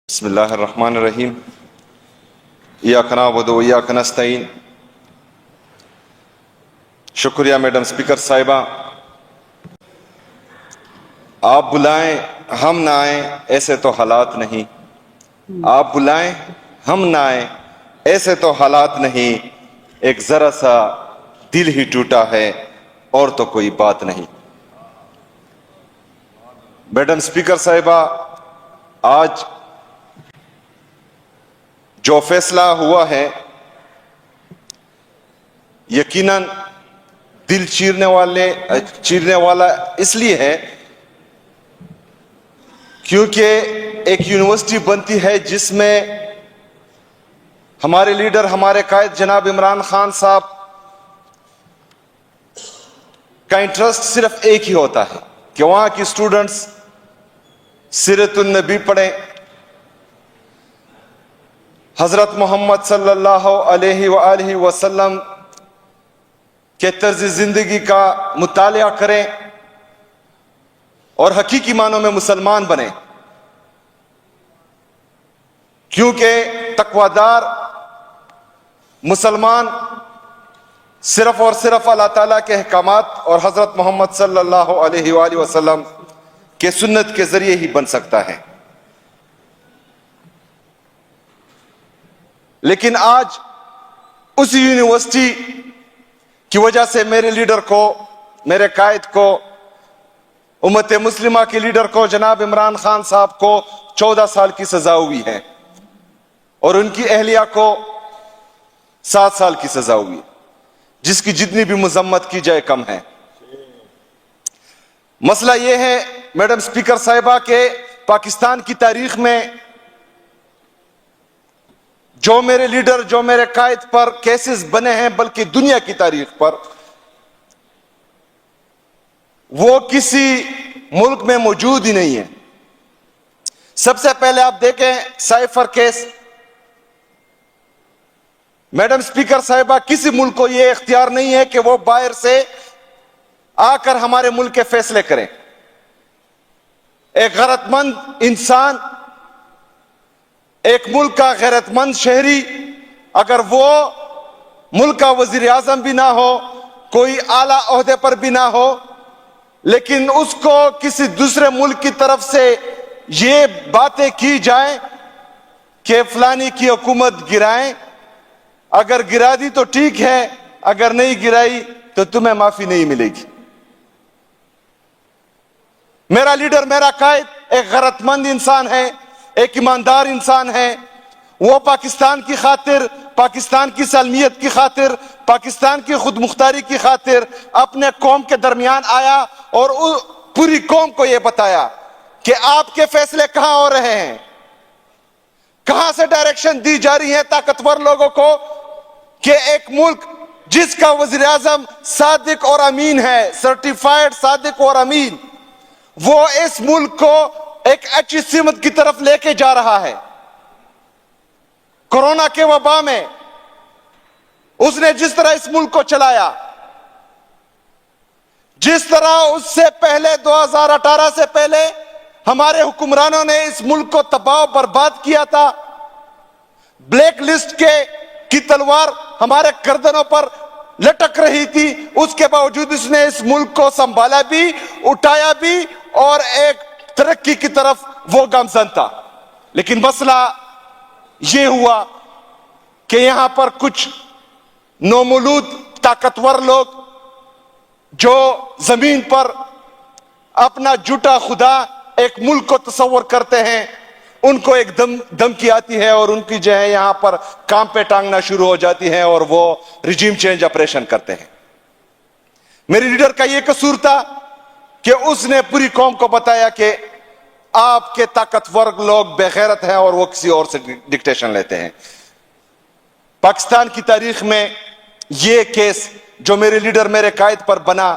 بسم اللہ الرحمن الرحیم ایاک نعبد و ایاک نستعین۔ شکریہ میڈم اسپیکر صاحبہ، آپ بلائیں ہم نہ آئیں ایسے تو حالات نہیں، آپ بلائیں ہم نہ آئیں ایسے تو حالات نہیں، ایک ذرا سا دل ہی ٹوٹا ہے اور تو کوئی بات نہیں۔ میڈم اسپیکر صاحبہ، آج جو فیصلہ ہوا ہے یقیناً دل چیرنے والا اس لیے ہے کیونکہ ایک یونیورسٹی بنتی ہے جس میں ہمارے لیڈر، ہمارے قائد جناب عمران خان صاحب کا انٹرسٹ صرف ایک ہی ہوتا ہے کہ وہاں کی اسٹوڈنٹس سیرت النبی پڑھیں، حضرت محمد صلی اللہ علیہ وآلہ وسلم کے طرز زندگی کا مطالعہ کریں اور حقیقی معنوں میں مسلمان بنیں، کیونکہ تقویدار مسلمان صرف اور صرف اللہ تعالیٰ کے احکامات اور حضرت محمد صلی اللہ علیہ وآلہ وسلم کے سنت کے ذریعے ہی بن سکتا ہے۔ لیکن آج اسی یونیورسٹی کی وجہ سے میرے لیڈر کو، میرے قائد کو، امت مسلمہ کے لیڈر کو جناب عمران خان صاحب کو 14 سال کی سزا ہوئی ہے اور ان کی اہلیہ کو 7 سال کی سزا ہوئی ہے، جس کی جتنی بھی مذمت کی جائے کم ہے۔ مسئلہ یہ ہے میڈم اسپیکر صاحبہ کہ پاکستان کی تاریخ میں جو میرے لیڈر، جو میرے قائد پر کیسز بنے ہیں، بلکہ دنیا کی تاریخ پر وہ کسی ملک میں موجود ہی نہیں ہے۔ سب سے پہلے آپ دیکھیں سائفر کیس، میڈم اسپیکر صاحبہ کسی ملک کو یہ اختیار نہیں ہے کہ وہ باہر سے آ کر ہمارے ملک کے فیصلے کریں۔ ایک غیرت مند انسان، ایک ملک کا غیرت مند شہری، اگر وہ ملک کا وزیر اعظم بھی نہ ہو، کوئی اعلیٰ عہدے پر بھی نہ ہو، لیکن اس کو کسی دوسرے ملک کی طرف سے یہ باتیں کی جائیں کہ فلانی کی حکومت گرائیں، اگر گرا دی تو ٹھیک ہے، اگر نہیں گرائی تو تمہیں معافی نہیں ملے گی۔ میرا لیڈر، میرا قائد ایک غیرت مند انسان ہے، ایک ایماندار انسان ہے، وہ پاکستان کی خاطر، پاکستان کی سالمیت کی خاطر، پاکستان کی خود مختاری کی خاطر اپنے قوم کے درمیان آیا اور پوری قوم کو یہ بتایا کہ آپ کے فیصلے کہاں ہو رہے ہیں، کہاں سے ڈائریکشن دی جا رہی ہے طاقتور لوگوں کو کہ ایک ملک جس کا وزیر اعظم صادق اور امین ہے، سرٹیفائیڈ صادق اور امین، وہ اس ملک کو ایک اچھی سمت کی طرف لے کے جا رہا ہے۔ کورونا کے وبا میں اس نے جس طرح اس ملک کو چلایا، جس طرح اس سے پہلے 2018 سے پہلے ہمارے حکمرانوں نے اس ملک کو تباہ و برباد کیا تھا، بلیک لسٹ کی تلوار ہمارے گردنوں پر لٹک رہی تھی، اس کے باوجود اس نے اس ملک کو سنبھالا بھی، اٹھایا بھی اور ایک ترقی کی طرف وہ گامزن تھا۔ لیکن مسئلہ یہ ہوا کہ یہاں پر کچھ نومولود طاقتور لوگ جو زمین پر اپنا جھوٹا خدا ایک ملک کو تصور کرتے ہیں، ان کو ایک دھمکی آتی ہے اور ان کی جو ہے یہاں پر کام پہ ٹانگنا شروع ہو جاتی ہے اور وہ ریجیم چینج آپریشن کرتے ہیں۔ میری لیڈر کا یہ قصور تھا کہ اس نے پوری قوم کو بتایا کہ آپ کے طاقتور لوگ بے غیرت ہیں اور وہ کسی اور سے ڈکٹیشن لیتے ہیں۔ پاکستان کی تاریخ میں یہ کیس جو میرے لیڈر، میرے قائد پر بنا،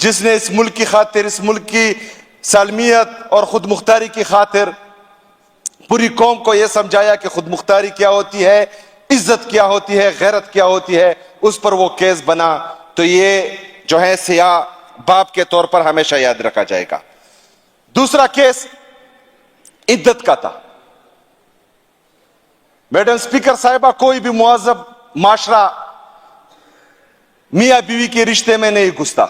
جس نے اس ملک کی خاطر، اس ملک کی سالمیت اور خود مختاری کی خاطر پوری قوم کو یہ سمجھایا کہ خود مختاری کیا ہوتی ہے، عزت کیا ہوتی ہے، غیرت کیا ہوتی ہے، اس پر وہ کیس بنا، تو یہ جو ہے سیاہ باپ کے طور پر ہمیشہ یاد رکھا جائے گا۔ دوسرا کیس عدت کا تھا۔ میڈم اسپیکر صاحبہ، کوئی بھی مہذب معاشرہ میاں بیوی کے رشتے میں نہیں گھستا،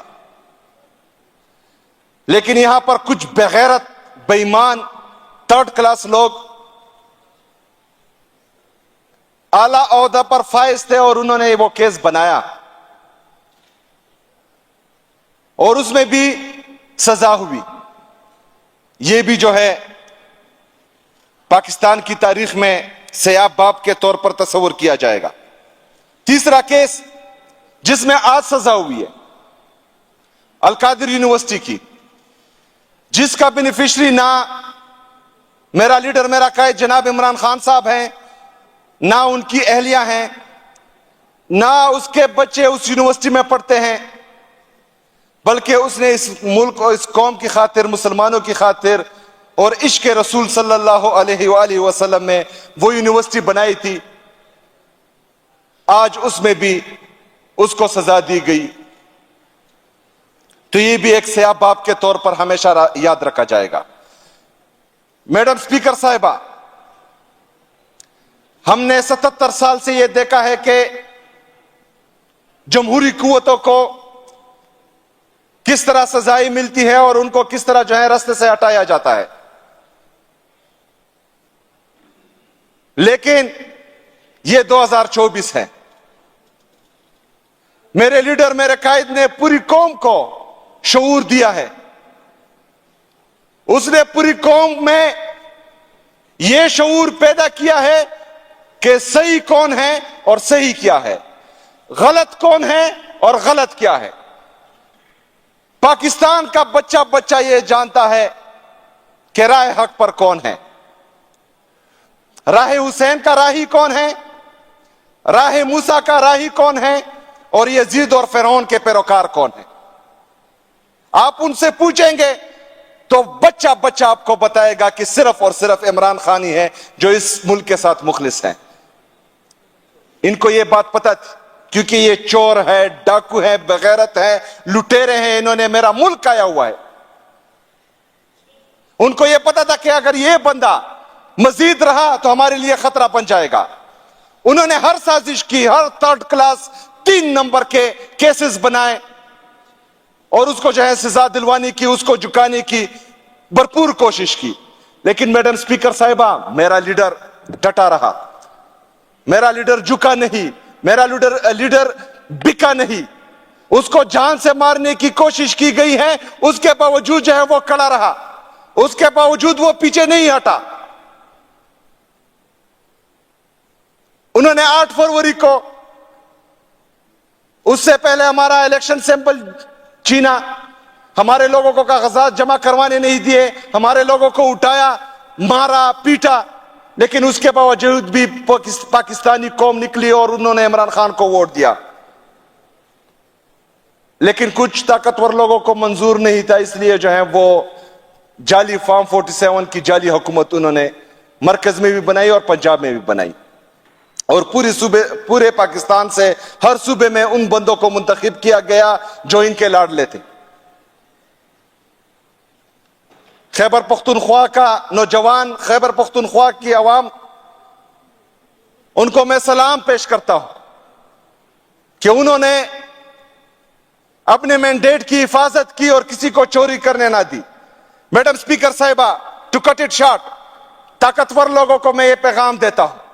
لیکن یہاں پر کچھ بغیرت، بے ایمان، تھرڈ کلاس لوگ اعلی عہدہ پر فائز تھے اور انہوں نے وہ کیس بنایا اور اس میں بھی سزا ہوئی۔ یہ بھی جو ہے پاکستان کی تاریخ میں سیاہ باب کے طور پر تصور کیا جائے گا۔ تیسرا کیس جس میں آج سزا ہوئی ہے القادر یونیورسٹی کی، جس کا بینیفیشری نہ میرا لیڈر، میرا قائد جناب عمران خان صاحب ہیں، نہ ان کی اہلیہ ہیں، نہ اس کے بچے اس یونیورسٹی میں پڑھتے ہیں، بلکہ اس نے اس ملک اور اس قوم کی خاطر، مسلمانوں کی خاطر اور عشق رسول صلی اللہ علیہ وآلہ وسلم میں وہ یونیورسٹی بنائی تھی۔ آج اس میں بھی اس کو سزا دی گئی، تو یہ بھی ایک سیاہ باب کے طور پر ہمیشہ یاد رکھا جائے گا۔ میڈم اسپیکر صاحبہ، ہم نے 77 سال سے یہ دیکھا ہے کہ جمہوری قوتوں کو کس طرح سزائیں ملتی ہے اور ان کو کس طرح جو ہے راستے سے ہٹایا جاتا ہے، لیکن یہ 2024 ہے۔ میرے لیڈر، میرے قائد نے پوری قوم کو شعور دیا ہے، اس نے پوری قوم میں یہ شعور پیدا کیا ہے کہ صحیح کون ہے اور صحیح کیا ہے، غلط کون ہے اور غلط کیا ہے۔ پاکستان کا بچہ بچہ یہ جانتا ہے کہ راہ حق پر کون ہے، راہ حسین کا راہی کون ہے، راہ موسیٰ کا راہی کون ہے، اور یزید اور فرعون کے پیروکار کون ہے۔ آپ ان سے پوچھیں گے تو بچہ بچہ آپ کو بتائے گا کہ صرف اور صرف عمران خان ہی ہے جو اس ملک کے ساتھ مخلص ہیں۔ ان کو یہ بات پتہ تھی، کیونکہ یہ چور ہے، ڈاکو ہے، بغیرت ہے، لٹیرے ہیں، انہوں نے میرا ملک آیا ہوا ہے۔ ان کو یہ پتا تھا کہ اگر یہ بندہ مزید رہا تو ہمارے لیے خطرہ بن جائے گا۔ انہوں نے ہر سازش کی، ہر تھرڈ کلاس 3 نمبر کے کیسز بنائے اور اس کو جو ہے سزا دلوانے کی، اس کو جھکانے کی بھرپور کوشش کی، لیکن میڈم اسپیکر صاحبہ، میرا لیڈر ڈٹا رہا، میرا لیڈر جھکا نہیں، میرا لیڈر بکا نہیں۔ اس کو جان سے مارنے کی کوشش کی گئی ہے، اس کے باوجود جو ہے وہ کھڑا رہا، اس کے باوجود وہ پیچھے نہیں ہٹا۔ انہوں نے 8 فروری کو، اس سے پہلے ہمارا الیکشن سیمپل چھینا، ہمارے لوگوں کو کاغذات جمع کروانے نہیں دیے، ہمارے لوگوں کو اٹھایا، مارا، پیٹا، لیکن اس کے باوجود بھی پاکستانی قوم نکلی اور انہوں نے عمران خان کو ووٹ دیا۔ لیکن کچھ طاقتور لوگوں کو منظور نہیں تھا، اس لیے جو ہے وہ جعلی فارم 47 کی جعلی حکومت انہوں نے مرکز میں بھی بنائی اور پنجاب میں بھی بنائی، اور پورے پاکستان سے ہر صوبے میں ان بندوں کو منتخب کیا گیا جو ان کے لاڈلے تھے۔ خیبر پختونخوا کا نوجوان، خیبر پختونخوا کی عوام، ان کو میں سلام پیش کرتا ہوں کہ انہوں نے اپنے مینڈیٹ کی حفاظت کی اور کسی کو چوری کرنے نہ دی۔ میڈم اسپیکر صاحبہ، ٹو کٹ اٹ شارٹ، طاقتور لوگوں کو میں یہ پیغام دیتا ہوں،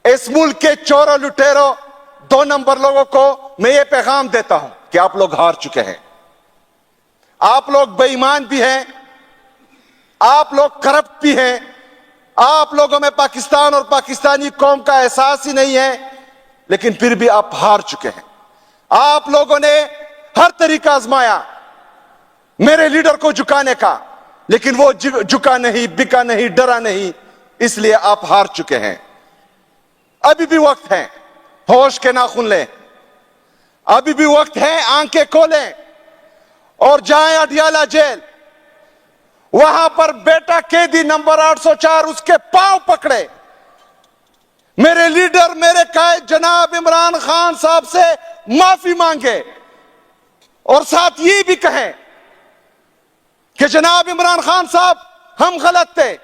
اس ملک کے چوروں، لٹیروں، 2 نمبر لوگوں کو میں یہ پیغام دیتا ہوں کہ آپ لوگ ہار چکے ہیں، آپ لوگ بے ایمان بھی ہیں، آپ لوگ کرپٹ بھی ہیں، آپ لوگوں میں پاکستان اور پاکستانی قوم کا احساس ہی نہیں ہے، لیکن پھر بھی آپ ہار چکے ہیں۔ آپ لوگوں نے ہر طریقہ آزمایا میرے لیڈر کو جھکانے کا، لیکن وہ جھکا نہیں، بکا نہیں، ڈرا نہیں، اس لیے آپ ہار چکے ہیں۔ ابھی بھی وقت ہے، ہوش کے ناخن لیں، ابھی بھی وقت ہے، آنکھیں کھولیں اور جائیں اڈیالہ جیل، وہاں پر بیٹا قیدی نمبر 804 اس کے پاؤں پکڑے، میرے لیڈر، میرے قائد جناب عمران خان صاحب سے معافی مانگے اور ساتھ یہ بھی کہیں کہ جناب عمران خان صاحب، ہم غلط تھے،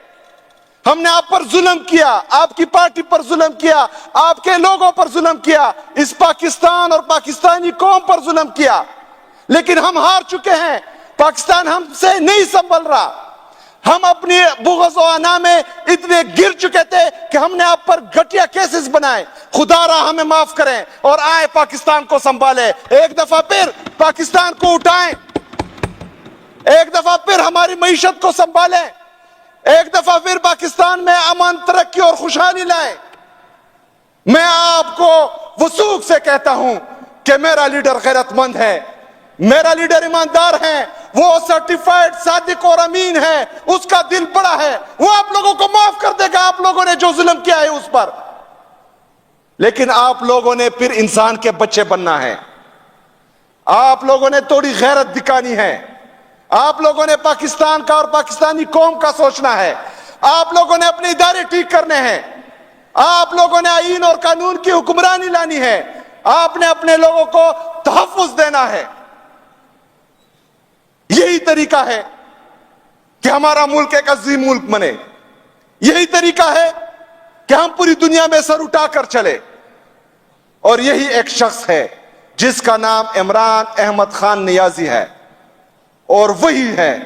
ہم نے آپ پر ظلم کیا، آپ کی پارٹی پر ظلم کیا، آپ کے لوگوں پر ظلم کیا، اس پاکستان اور پاکستانی قوم پر ظلم کیا، لیکن ہم ہار چکے ہیں۔ پاکستان ہم سے نہیں سنبھل رہا۔ ہم اپنی بغض و انا میں اتنے گر چکے تھے کہ ہم نے آپ پر گھٹیا کیسز بنائے۔ خدا را ہمیں معاف کریں اور آئے پاکستان کو سنبھالے، ایک دفعہ پھر پاکستان کو اٹھائیں، ایک دفعہ پھر ہماری معیشت کو سنبھالیں، ایک دفعہ پھر پاکستان میں امن، ترقی اور خوشحالی لائیں۔ میں آپ کو وثوق سے کہتا ہوں کہ میرا لیڈر غیرت مند ہے، میرا لیڈر ایماندار ہے، وہ سرٹیفائیڈ صادق اور امین ہے، اس کا دل بڑا ہے، وہ آپ لوگوں کو معاف کر دے گا، آپ لوگوں نے جو ظلم کیا ہے اس پر۔ لیکن آپ لوگوں نے پھر انسان کے بچے بننا ہے، آپ لوگوں نے تھوڑی غیرت دکھانی ہے، آپ لوگوں نے پاکستان کا اور پاکستانی قوم کا سوچنا ہے، آپ لوگوں نے اپنے ادارے ٹھیک کرنے ہیں، آپ لوگوں نے آئین اور قانون کی حکمرانی لانی ہے، آپ نے اپنے لوگوں کو تحفظ دینا ہے۔ یہی طریقہ ہے کہ ہمارا ملک ایک عظیم ملک بنے، یہی طریقہ ہے کہ ہم پوری دنیا میں سر اٹھا کر چلے، اور یہی ایک شخص ہے جس کا نام عمران احمد خان نیازی ہے، اور وہی ہے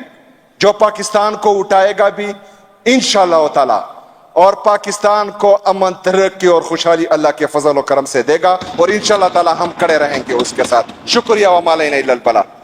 جو پاکستان کو اٹھائے گا بھی انشاءاللہ تعالی، اور پاکستان کو امن، ترقی اور خوشحالی اللہ کے فضل و کرم سے دے گا، اور انشاءاللہ تعالی ہم کھڑے رہیں گے اس کے ساتھ۔ شکریہ، وما علینا الا البلاغ۔